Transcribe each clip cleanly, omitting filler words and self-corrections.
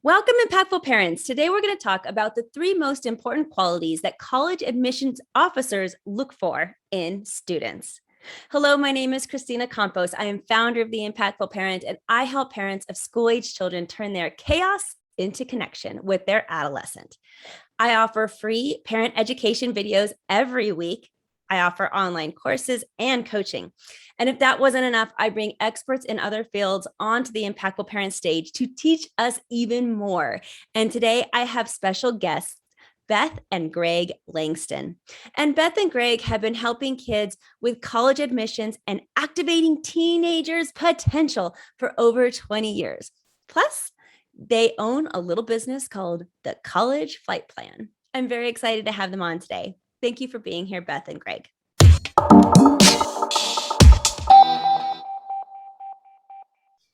Welcome, impactful parents. Today, we're going to talk about the three most important qualities that college admissions officers look for in students. Hello, my name is Christina Campos. I am founder of The Impactful Parent, and I help parents of school-age children turn their chaos into connection with their adolescent. I offer free parent education videos every week. I offer online courses and coaching. And if that wasn't enough, I bring experts in other fields onto the Impactful Parent stage to teach us even more. And today I have special guests, Beth and Greg Langston. And Beth and Greg have been helping kids with college admissions and activating teenagers' potential for over 20 years. Plus, they own a little business called the College Flight Plan. I'm very excited to have them on today. Thank you for being here, Beth and Greg.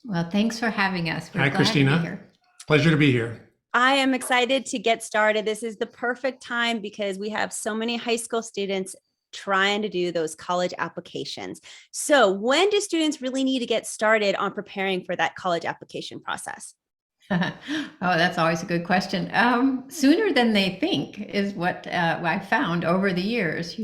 Well, thanks for having us. Hi, Christina. Pleasure to be here. I am excited to get started. This is the perfect time because we have so many high school students trying to do those college applications. So when do students really need to get started on preparing for that college application process? Oh, that's always a good question. Sooner than they think is what I found over the years.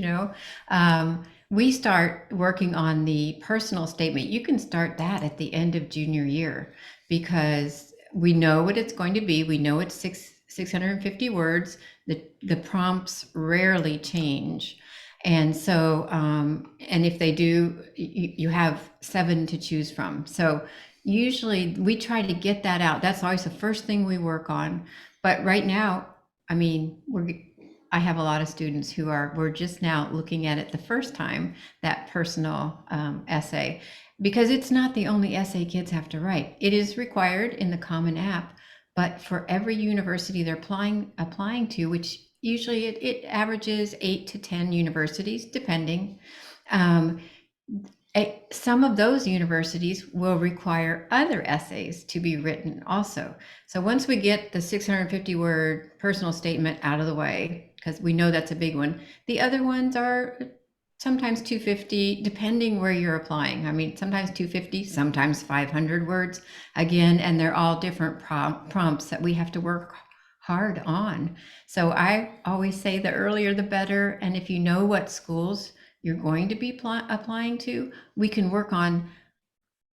We start working on the personal statement. You can start that at the end of junior year because we know what it's going to be. We know it's 650 words. The prompts rarely change. And so, and if they do, you have 7 to choose from. So usually we try to get that out. That's always the first thing we work on. But right now, I mean, I have a lot of students who we're just now looking at it the first time, that personal essay, because it's not the only essay kids have to write. It is required in the Common App, but for every university they're applying to, which usually it averages 8 to 10 universities, depending. Some of those universities will require other essays to be written also. So once we get the 650 word personal statement out of the way, because we know that's a big one, the other ones are sometimes 250, depending where you're applying. I mean, sometimes 250, sometimes 500 words again, and they're all different prompts that we have to work hard on. So I always say the earlier the better. And if you know what schools you're going to be applying to, we can work on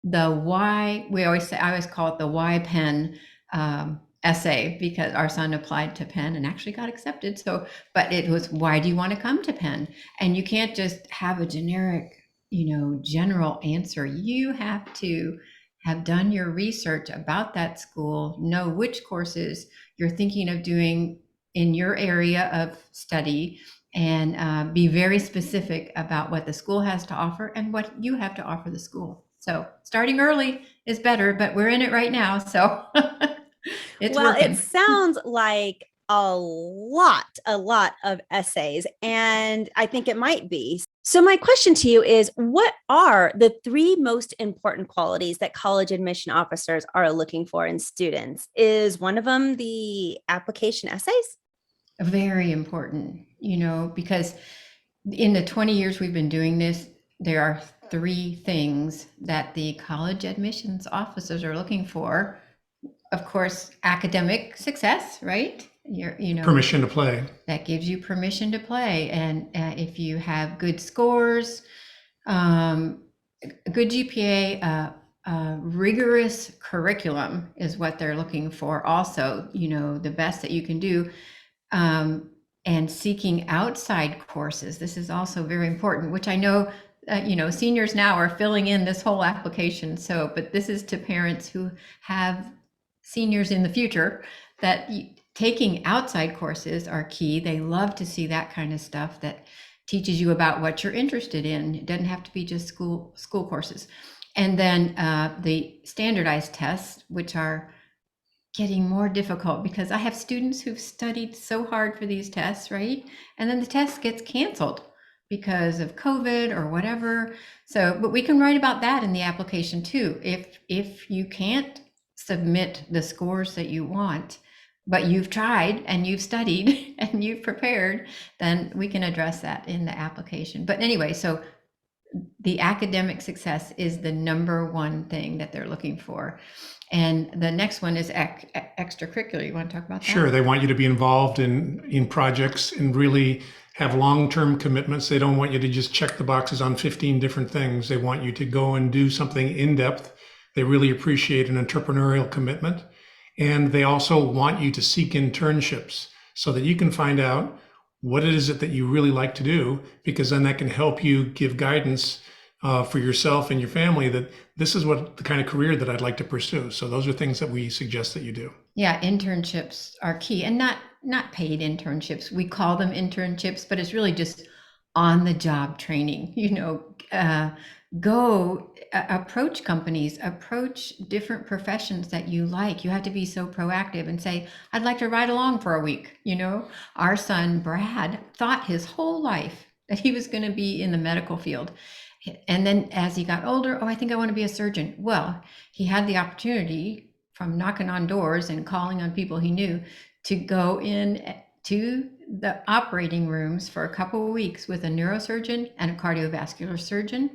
the why. I always call it the why Penn essay, because our son applied to Penn and actually got accepted. So, but it was, why do you want to come to Penn? And you can't just have a generic, general answer. You have to have done your research about that school, know which courses you're thinking of doing in your area of study, and be very specific about what the school has to offer and what you have to offer the school. So starting early is better, but we're in it right now. So it's working. It sounds like a lot of essays, and I think it might be. So my question to you is, what are the 3 most important qualities that college admission officers are looking for in students? Is one of them the application essays? Very important, because in the 20 years we've been doing this, there are 3 things that the college admissions officers are looking for. Of course, academic success, right? Permission to play. That gives you permission to play. And if you have good scores, a good GPA, rigorous curriculum is what they're looking for. Also, the best that you can do. And seeking outside courses. This is also very important, which I know, seniors now are filling in this whole application. So, but this is to parents who have seniors in the future, that taking outside courses are key. They love to see that kind of stuff that teaches you about what you're interested in. It doesn't have to be just school courses. And then the standardized tests, which are getting more difficult because I have students who've studied so hard for these tests, right? And then the test gets canceled because of COVID or whatever. So, but we can write about that in the application too. If you can't submit the scores that you want, but you've tried and you've studied and you've prepared, then we can address that in the application. But anyway, so the academic success is the number one thing that they're looking for. And the next one is extracurricular. You want to talk about that? Sure. They want you to be involved in projects and really have long-term commitments. They don't want you to just check the boxes on 15 different things. They want you to go and do something in depth. They really appreciate an entrepreneurial commitment. And they also want you to seek internships so that you can find out what it is that you really like to do, because then that can help you give guidance for yourself and your family that this is what the kind of career that I'd like to pursue. So those are things that we suggest that you do. Yeah, internships are key, and not paid internships. We call them internships, but it's really just on the job training. Go approach companies, approach different professions that you like. You have to be so proactive and say, I'd like to ride along for a week. Our son, Brad, thought his whole life that he was going to be in the medical field. And then as he got older, I think I want to be a surgeon. Well, he had the opportunity from knocking on doors and calling on people he knew to go in to the operating rooms for a couple of weeks with a neurosurgeon and a cardiovascular surgeon.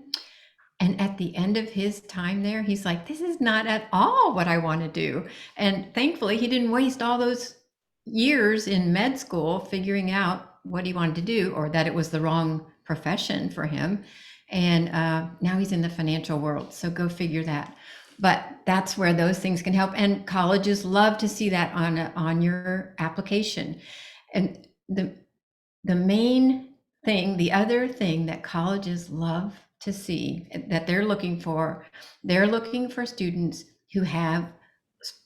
And at the end of his time there, he's like, this is not at all what I want to do. And thankfully, he didn't waste all those years in med school figuring out what he wanted to do, or that it was the wrong profession for him. And now he's in the financial world. So go figure that. But that's where those things can help. And colleges love to see that on your application. And the main thing, the other thing that colleges love to see that they're looking for students who have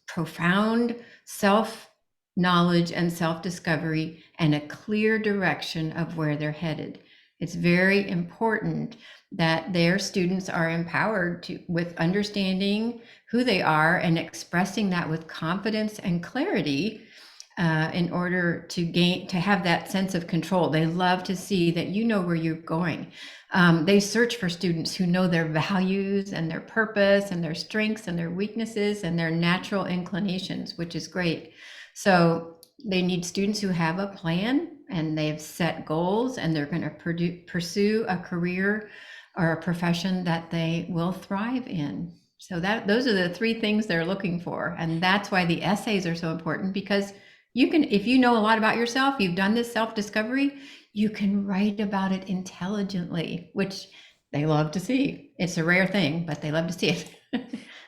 profound self-knowledge and self-discovery and a clear direction of where they're headed. It's very important that their students are empowered with understanding who they are and expressing that with confidence and clarity in order to have that sense of control. They love to see that you know where you're going. They search for students who know their values and their purpose and their strengths and their weaknesses and their natural inclinations, which is great. So they need students who have a plan and they've set goals and they're going to pursue a career or a profession that they will thrive in. So those are the three things they're looking for. And that's why the essays are so important, because if you know a lot about yourself, you've done this self-discovery, you can write about it intelligently, which they love to see. It's a rare thing, but they love to see it.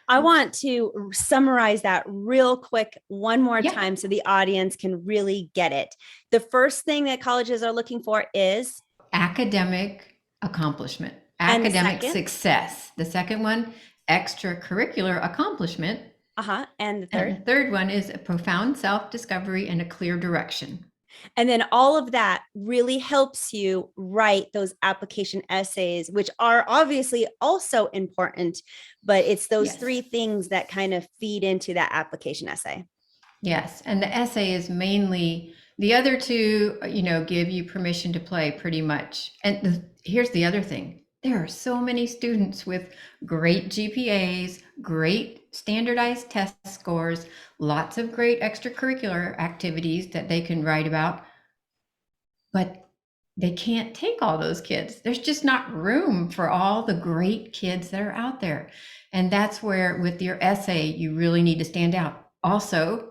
I want to summarize that real quick one more time so the audience can really get it. The first thing that colleges are looking for is academic accomplishment, academic success. The second one, extracurricular accomplishment. And the third? And the third one is a profound self-discovery and a clear direction. And then all of that really helps you write those application essays, which are obviously also important, but it's those three things that kind of feed into that application essay. Yes. And the essay is mainly, the other two, give you permission to play pretty much. And here's the other thing. There are so many students with great GPAs, great standardized test scores, lots of great extracurricular activities that they can write about, but they can't take all those kids. There's just not room for all the great kids that are out there. And that's where with your essay, you really need to stand out. Also,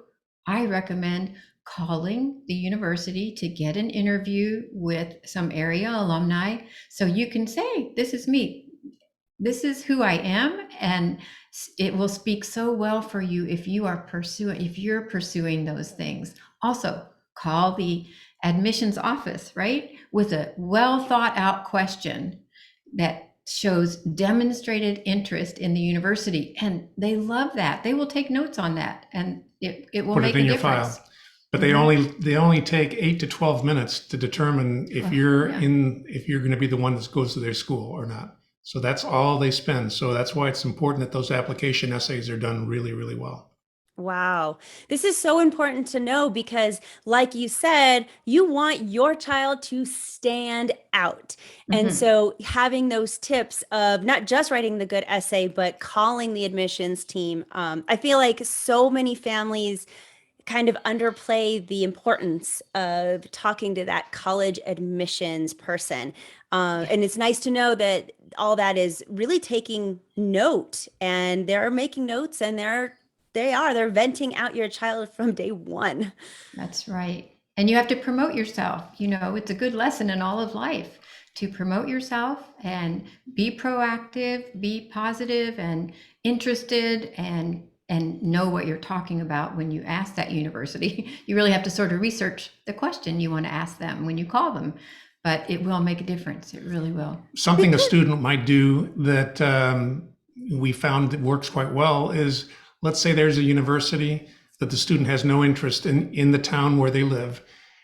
I recommend calling the university to get an interview with some area alumni so you can say, this is me. This is who I am, and it will speak so well for you if you're pursuing those things. Also, call the admissions office, right? With a well thought out question that shows demonstrated interest in the university. And they love that. They will take notes on that, and it will make a difference. File. But they only take 8 to 12 minutes to determine if you're going to be the one that goes to their school or not. So that's all they spend. So that's why it's important that those application essays are done really, really well. Wow. This is so important to know because, like you said, you want your child to stand out. And so having those tips of not just writing the good essay, but calling the admissions team. I feel like so many families kind of underplay the importance of talking to that college admissions person. And it's nice to know that all that is really taking note, and they're making notes, and they're venting out your child from day one. That's right. And you have to promote yourself. It's a good lesson in all of life to promote yourself and be proactive, be positive and interested, and know what you're talking about when you ask that university. You really have to sort of research the question you want to ask them when you call them, but it will make a difference. It really will. Something a student might do that we found that works quite well is, let's say there's a university that the student has no interest in the town where they live,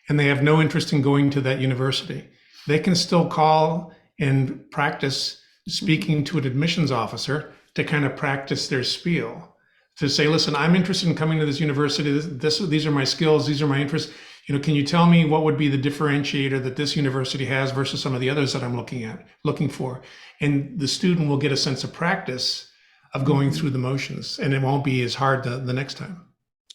and they have no interest in going to that university. They can still call and practice speaking to an admissions officer to kind of practice their spiel. To say, listen, I'm interested in coming to this university. These are my skills. These are my interests. Can you tell me what would be the differentiator that this university has versus some of the others that I'm looking for? And the student will get a sense of practice of going through the motions, and it won't be as hard the next time.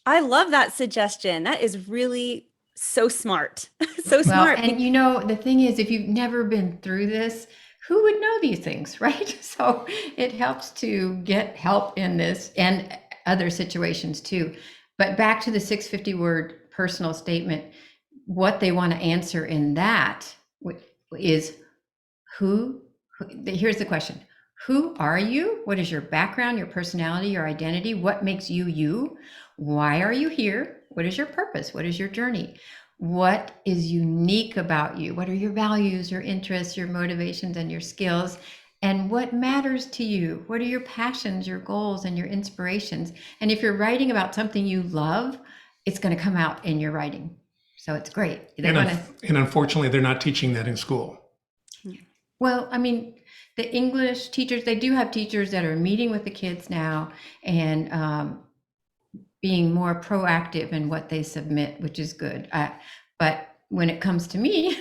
I love that suggestion. That is really so smart. So smart. And the thing is, if you've never been through this, who would know these things, right? So it helps to get help in this and other situations too. But back to the 650 word personal statement, what they want to answer in that is here's the question. Who are you? What is your background, your personality, your identity? What makes you you? Why are you here? What is your purpose? What is your journey? What is unique about you? What are your values, your interests, your motivations, and your skills? And what matters to you? What are your passions, your goals, and your inspirations? And if you're writing about something you love, it's going to come out in your writing. So it's great. And unfortunately, they're not teaching that in school. Well, I mean, the English teachers, they do have teachers that are meeting with the kids now and being more proactive in what they submit, which is good. But when it comes to me,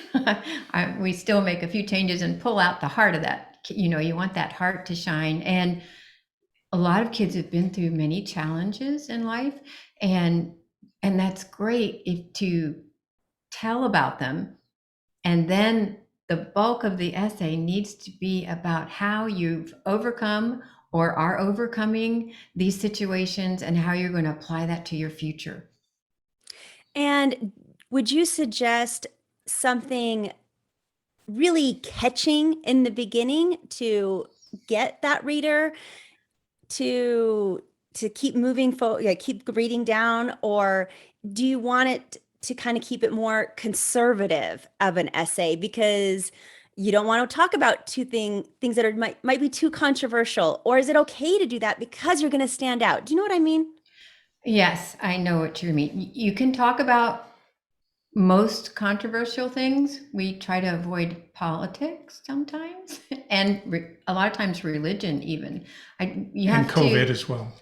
we still make a few changes and pull out the heart of that. You want that heart to shine. And a lot of kids have been through many challenges in life. And that's great to tell about them. And then the bulk of the essay needs to be about how you've overcome or are overcoming these situations and how you're going to apply that to your future. And would you suggest something really catching in the beginning to get that reader to keep moving forward, keep reading down? Or do you want it to kind of keep it more conservative of an essay, because you don't want to talk about things that are might be too controversial? Or is it okay to do that because you're going to stand out? Do you know what I mean? Yes, I know what you mean. You can talk about most controversial things. We try to avoid politics sometimes, and a lot of times religion even. And COVID as well.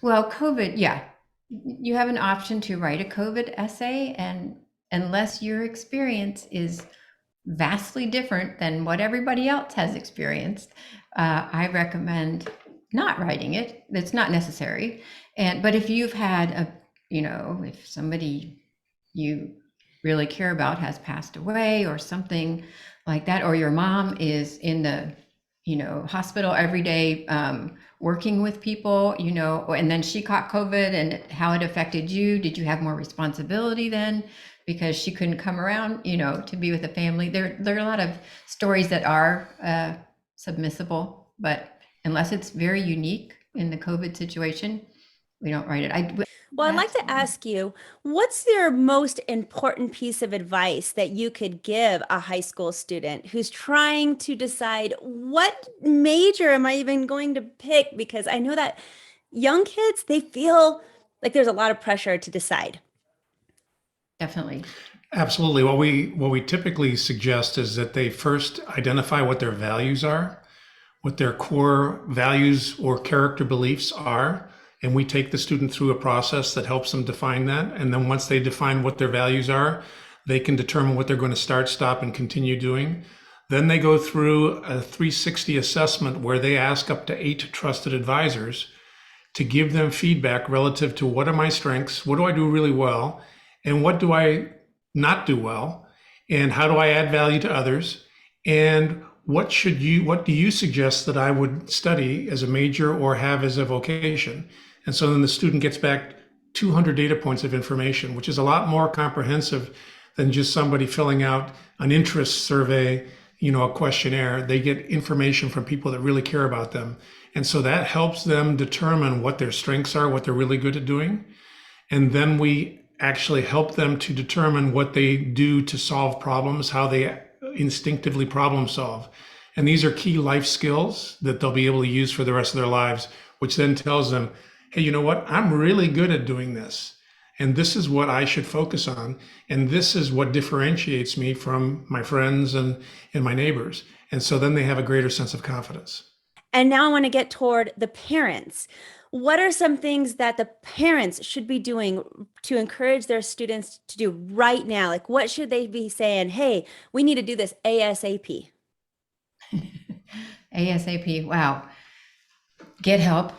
Well, COVID, yeah. You have an option to write a COVID essay, and unless your experience is vastly different than what everybody else has experienced, I recommend not writing it. It's not necessary. But if you've had if somebody you really care about has passed away or something like that, or your mom is in the hospital every day, working with people, and then she caught COVID, and how it affected you. Did you have more responsibility then because she couldn't come around, to be with the family? There are a lot of stories that are submissible, but unless it's very unique in the COVID situation, we don't write it. Well, I'd like to ask you, what's your most important piece of advice that you could give a high school student who's trying to decide, what major am I even going to pick? Because I know that young kids, they feel like there's a lot of pressure to decide. Definitely. Absolutely. What we typically suggest is that they first identify what their values are, what their core values or character beliefs are. And we take the student through a process that helps them define that. And then once they define what their values are, they can determine what they're going to start, stop, and continue doing. Then they go through a 360 assessment where they ask up to 8 trusted advisors to give them feedback relative to what are my strengths, what do I do really well, and what do I not do well, and how do I add value to others, and what do you suggest that I would study as a major or have as a vocation? And so then the student gets back 200 data points of information, which is a lot more comprehensive than just somebody filling out an interest survey, a questionnaire. They get information from people that really care about them. And so that helps them determine what their strengths are, what they're really good at doing. And then we actually help them to determine what they do to solve problems, how they instinctively problem solve. And these are key life skills that they'll be able to use for the rest of their lives, which then tells them, hey, you know what? I'm really good at doing this. And this is what I should focus on. And this is what differentiates me from my friends and my neighbors. And so then they have a greater sense of confidence. And now I want to get toward the parents. What are some things that the parents should be doing to encourage their students to do right now? Like, what should they be saying? Hey, we need to do this ASAP. ASAP. Wow. Get help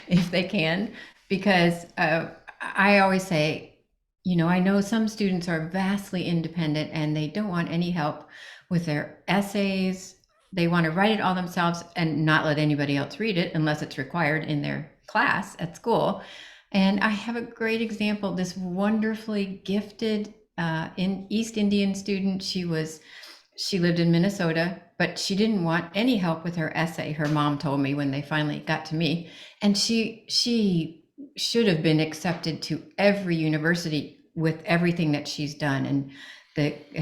if they can, because I always say, I know some students are vastly independent and they don't want any help with their essays. They want to write it all themselves and not let anybody else read it unless it's required in their class at school. And I have a great example, this wonderfully gifted in East Indian student. She lived in Minnesota, but she didn't want any help with her essay. Her mom told me when they finally got to me, and she should have been accepted to every university with everything that she's done and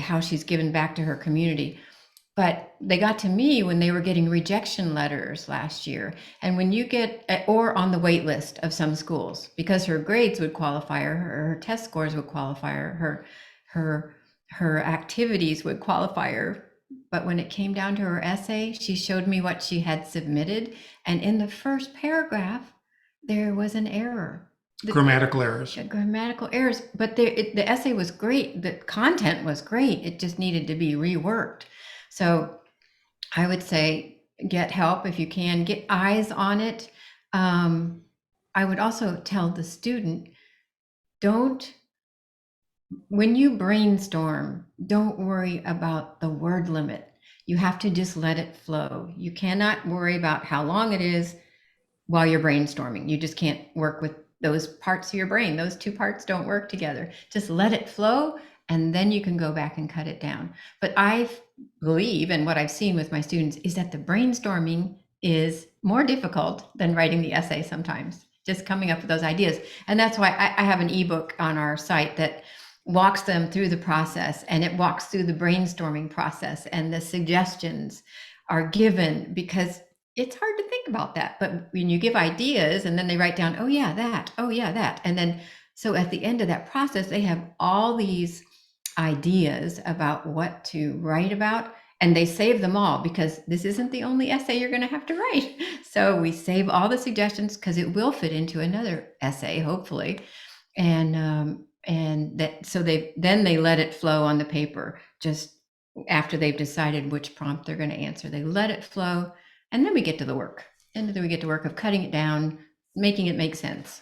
how she's given back to her community. But they got to me when they were getting rejection letters last year. And when you get, or on the wait list of some schools, because her grades would qualify her, her test scores would qualify her activities would qualify her. But when it came down to her essay, she showed me what she had submitted. And in the first paragraph, there was an error. Grammatical errors. Grammatical errors. But the essay was great. The content was great. It just needed to be reworked. So I would say get help if you can, get eyes on it. I would also tell the student, when you brainstorm, don't worry about the word limit. You have to just let it flow. You cannot worry about how long it is while you're brainstorming. You just can't work with those parts of your brain. Those two parts don't work together. Just let it flow, and then you can go back and cut it down. But I believe, and what I've seen with my students, is that the brainstorming is more difficult than writing the essay sometimes, just coming up with those ideas. And that's why I have an ebook on our site that walks them through the process, and it walks through the brainstorming process, and the suggestions are given, because it's hard to think about that. But when you give ideas and then they write down, oh yeah, that, oh yeah, that. And then, so at the end of that process, they have all these ideas about what to write about, and they save them all, because this isn't the only essay you're going to have to write. So we save all the suggestions because it will fit into another essay, hopefully. And that, so they let it flow on the paper. Just after they've decided which prompt they're going to answer, they let it flow, and then we get to the work. And then we get to work of cutting it down, making it make sense.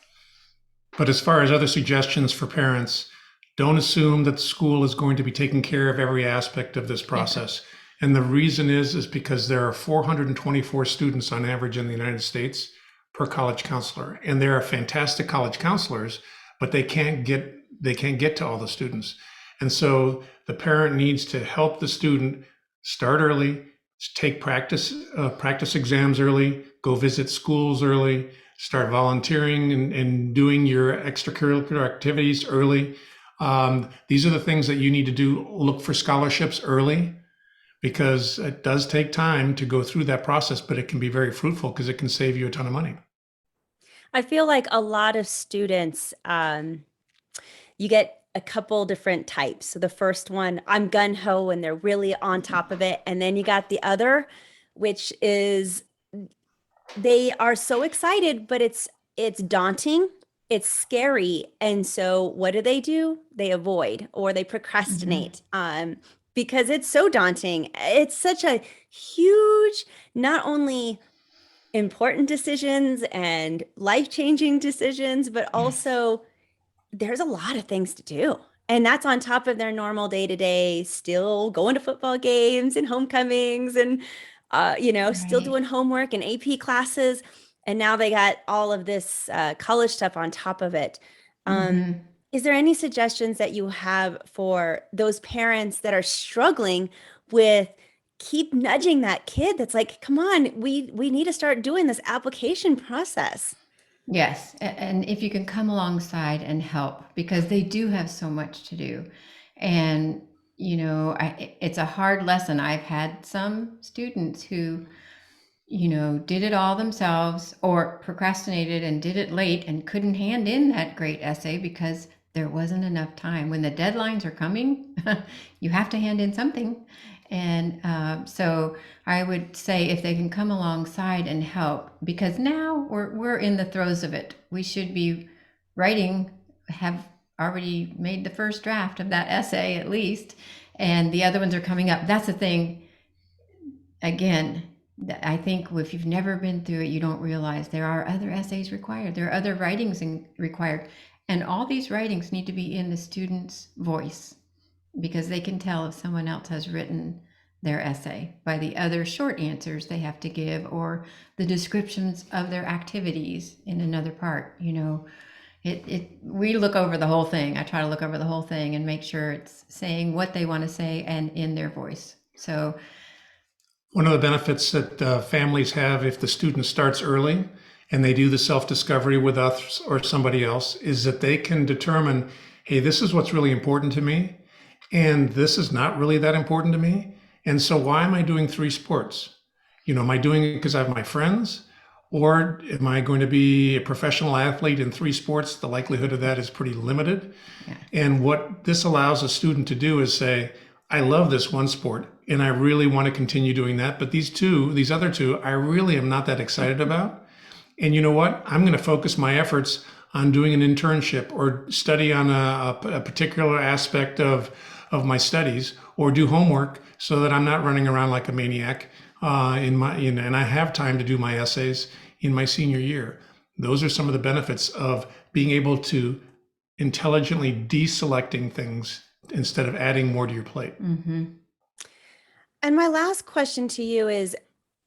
But as far as other suggestions for parents, don't assume that the school is going to be taking care of every aspect of this process. Yeah. And the reason is because there are 424 students on average in the United States per college counselor. And there are fantastic college counselors, but they can't get to all the students. And so the parent needs to help the student start early, take practice exams early, go visit schools early, start volunteering and doing your extracurricular activities early. These are the things that you need to do. Look for scholarships early, because it does take time to go through that process, but it can be very fruitful because it can save you a ton of money. I feel like a lot of students, you get a couple different types. So the first one, I'm gung-ho and they're really on top of it. And then you got the other, which is they are so excited, but it's daunting. It's scary. And so what do? They avoid, or they procrastinate, because it's so daunting. It's such a huge, not only important decisions and life-changing decisions, but Yes. also there's a lot of things to do. And that's on top of their normal day-to-day, still going to football games and homecomings and, still Right. doing homework and AP classes. And now they got all of this college stuff on top of it. Um, Hmm. is there any suggestions that you have for those parents that are struggling with keep nudging that kid that's like, come on, we need to start doing this application process? Yes, and if you can come alongside and help, because they do have so much to do. And, it's a hard lesson. I've had some students who, did it all themselves or procrastinated and did it late and couldn't hand in that great essay because there wasn't enough time. When the deadlines are coming, you have to hand in something. And so I would say if they can come alongside and help, because now we're in the throes of it. We should be writing, have already made the first draft of that essay at least, and the other ones are coming up. That's the thing. Again, I think if you've never been through it, you don't realize there are other essays required. There are other writings required. And all these writings need to be in the student's voice because they can tell if someone else has written their essay by the other short answers they have to give or the descriptions of their activities in another part. We look over the whole thing. I try to look over the whole thing and make sure it's saying what they want to say and in their voice. So one of the benefits that families have if the student starts early and they do the self-discovery with us or somebody else is that they can determine, hey, this is what's really important to me, and this is not really that important to me. And so why am I doing 3 sports? Am I doing it because I have my friends? Or am I going to be a professional athlete in 3 sports? The likelihood of that is pretty limited. yeah. And what this allows a student to do is say, I love this one sport and I really want to continue doing that. But these other two, I really am not that excited about. And you know what? I'm going to focus my efforts on doing an internship or study on a particular aspect of my studies or do homework so that I'm not running around like a maniac and I have time to do my essays in my senior year. Those are some of the benefits of being able to intelligently deselecting things instead of adding more to your plate. Mm-hmm. And my last question to you is,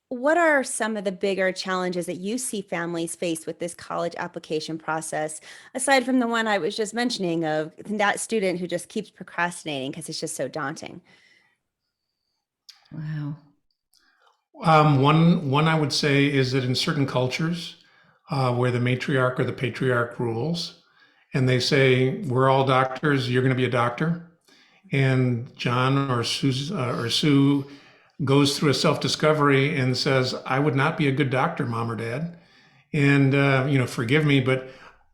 what are some of the bigger challenges that you see families face with this college application process, aside from the one I was just mentioning of that student who just keeps procrastinating because it's just so daunting? Wow. One I would say is that in certain cultures where the matriarch or the patriarch rules, and they say, we're all doctors, you're going to be a doctor. And John or Sue goes through a self-discovery and says, I would not be a good doctor, mom or dad. And, forgive me, but,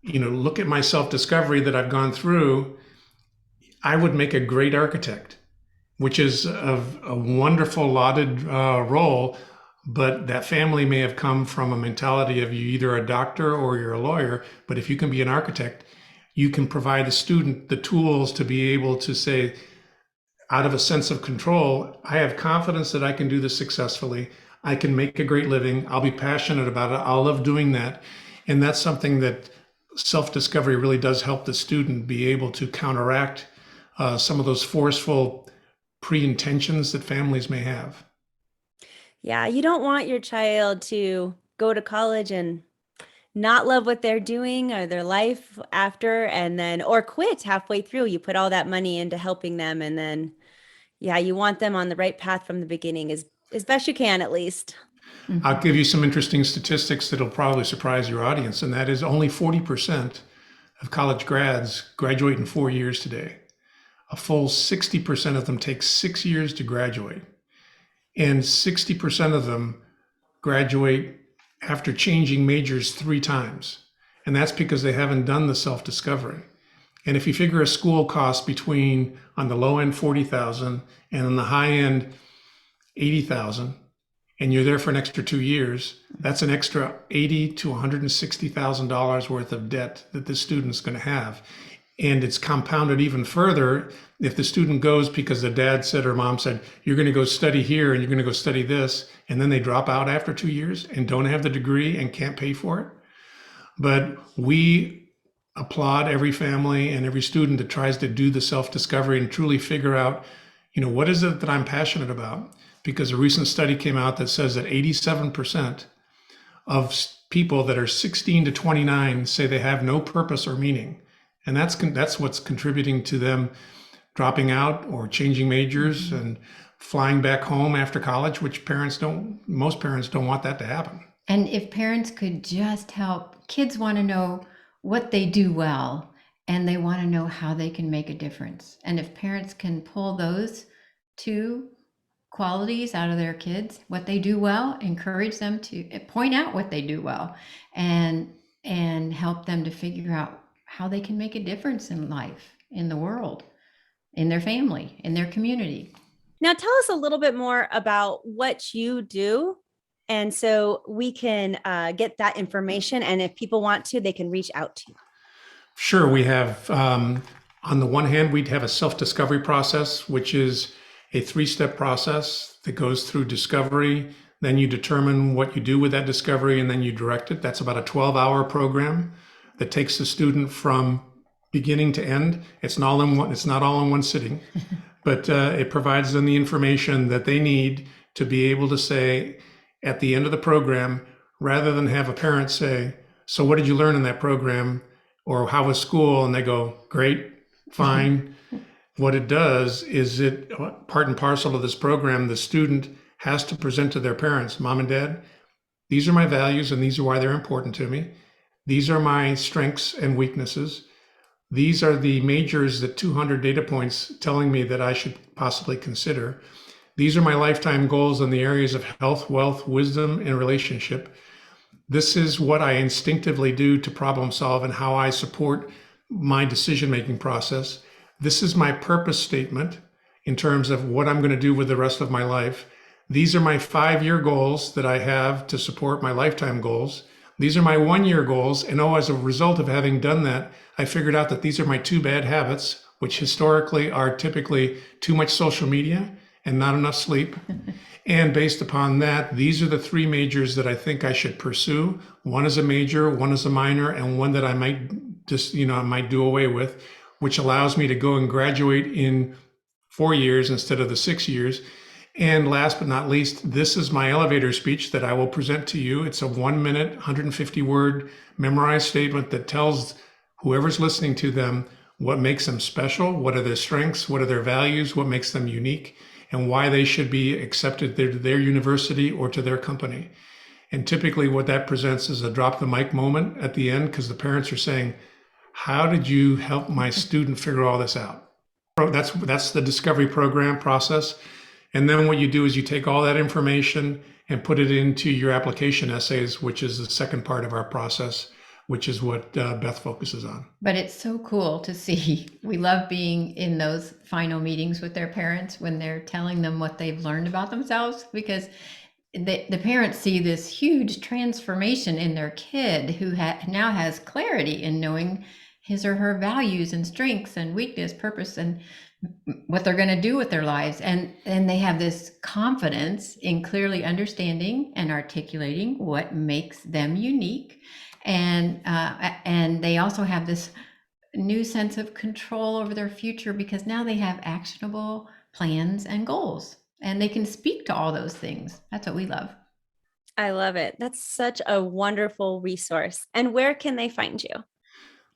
look at my self-discovery that I've gone through. I would make a great architect, which is a wonderful lauded role. But that family may have come from a mentality of you either a doctor or you're a lawyer. But if you can be an architect, you can provide the student the tools to be able to say, out of a sense of control, I have confidence that I can do this successfully. I can make a great living. I'll be passionate about it. I'll love doing that. And that's something that self-discovery really does help the student be able to counteract some of those forceful pre-intentions that families may have. Yeah, you don't want your child to go to college and not love what they're doing or their life after, and then, or quit halfway through. You put all that money into helping them, and then, yeah, you want them on the right path from the beginning as best you can, at least. Mm-hmm. I'll give you some interesting statistics that'll probably surprise your audience, and that is only 40% of college grads graduate in 4 years today. A full 60% of them take 6 years to graduate, and 60% of them graduate after changing majors 3 times. And that's because they haven't done the self-discovery. And if you figure a school costs between, on the low end, $40,000 and on the high end, $80,000, and you're there for an extra 2 years, that's an extra $80,000 to $160,000 worth of debt that the student's going to have. And it's compounded even further if the student goes because the dad said or mom said, you're going to go study here and you're going to go study this, and then they drop out after 2 years and don't have the degree and can't pay for it. But we applaud every family and every student that tries to do the self-discovery and truly figure out, what is it that I'm passionate about? Because a recent study came out that says that 87% of people that are 16 to 29 say they have no purpose or meaning. And that's what's contributing to them dropping out or changing majors and flying back home after college, which most parents don't want that to happen. And if parents could just help, kids want to know what they do well, and they want to know how they can make a difference. And if parents can pull those two qualities out of their kids, what they do well, encourage them to point out what they do well, and help them to figure out how they can make a difference in life, in the world, in their family, in their community. Now, tell us a little bit more about what you do. And so we can get that information. And if people want to, they can reach out to you. Sure. We have, on the one hand, we'd have a self-discovery process, which is a 3-step process that goes through discovery. Then you determine what you do with that discovery, and then you direct it. That's about a 12-hour program that takes the student from beginning to end. It's not all in one sitting, but it provides them the information that they need to be able to say at the end of the program, rather than have a parent say, so what did you learn in that program? Or how was school? And they go, great, fine. What it does is part and parcel of this program, the student has to present to their parents, mom and dad, these are my values and these are why they're important to me. These are my strengths and weaknesses. These are the majors that 200 data points telling me that I should possibly consider. These are my lifetime goals in the areas of health, wealth, wisdom, and relationship. This is what I instinctively do to problem solve and how I support my decision-making process. This is my purpose statement in terms of what I'm going to do with the rest of my life. These are my 5-year goals that I have to support my lifetime goals. These are my 1-year goals. And as a result of having done that, I figured out that these are my 2 bad habits, which historically are typically too much social media and not enough sleep. And based upon that, these are the 3 majors that I think I should pursue. One is a major, one is a minor, and one that I might just, I might do away with, which allows me to go and graduate in 4 years instead of the 6 years. And last but not least, this is my elevator speech that I will present to you. It's a 1-minute, 150-word memorized statement that tells whoever's listening to them what makes them special, what are their strengths, what are their values, what makes them unique, and why they should be accepted to their university or to their company. And typically what that presents is a drop the mic moment at the end, because the parents are saying, how did you help my student figure all this out? That's the discovery program process. And then what you do is you take all that information and put it into your application essays, which is the second part of our process, which is what Beth focuses on. But it's so cool to see. We love being in those final meetings with their parents when they're telling them what they've learned about themselves, because the parents see this huge transformation in their kid who now has clarity in knowing his or her values and strengths and weakness, purpose, and what they're going to do with their lives. And they have this confidence in clearly understanding and articulating what makes them unique. And they also have this new sense of control over their future, because now they have actionable plans and goals, and they can speak to all those things. That's what we love. I love it. That's such a wonderful resource. And where can they find you?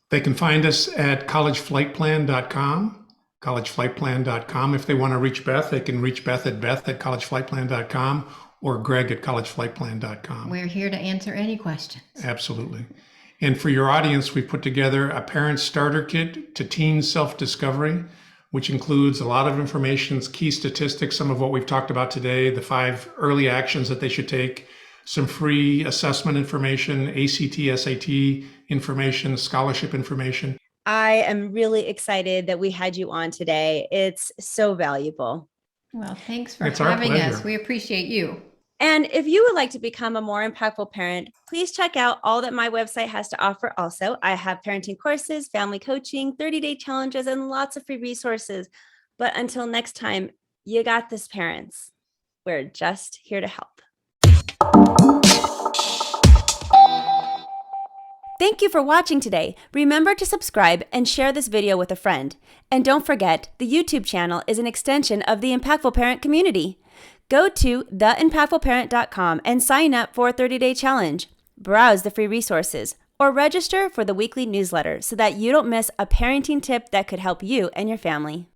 They can find us at collegeflightplan.com. collegeflightplan.com. If they want to reach Beth, they can reach Beth at collegeflightplan.com or Greg at collegeflightplan.com. We're here to answer any questions. Absolutely. And for your audience, we put together a parent starter kit to teen self-discovery, which includes a lot of information, key statistics, some of what we've talked about today, the 5 early actions that they should take, some free assessment information, ACT, SAT information, scholarship information. I am really excited that we had you on today. It's so valuable. Well, thanks for It's our having us. pleasure. We appreciate you. And if you would like to become a more impactful parent, please check out all that my website has to offer. Also, I have parenting courses, family coaching, 30-day challenges, and lots of free resources. But until next time, you got this, parents. We're just here to help. Thank you for watching today. Remember to subscribe and share this video with a friend. And don't forget, the YouTube channel is an extension of the Impactful Parent community. Go to theimpactfulparent.com and sign up for a 30-day challenge. Browse the free resources or register for the weekly newsletter so that you don't miss a parenting tip that could help you and your family.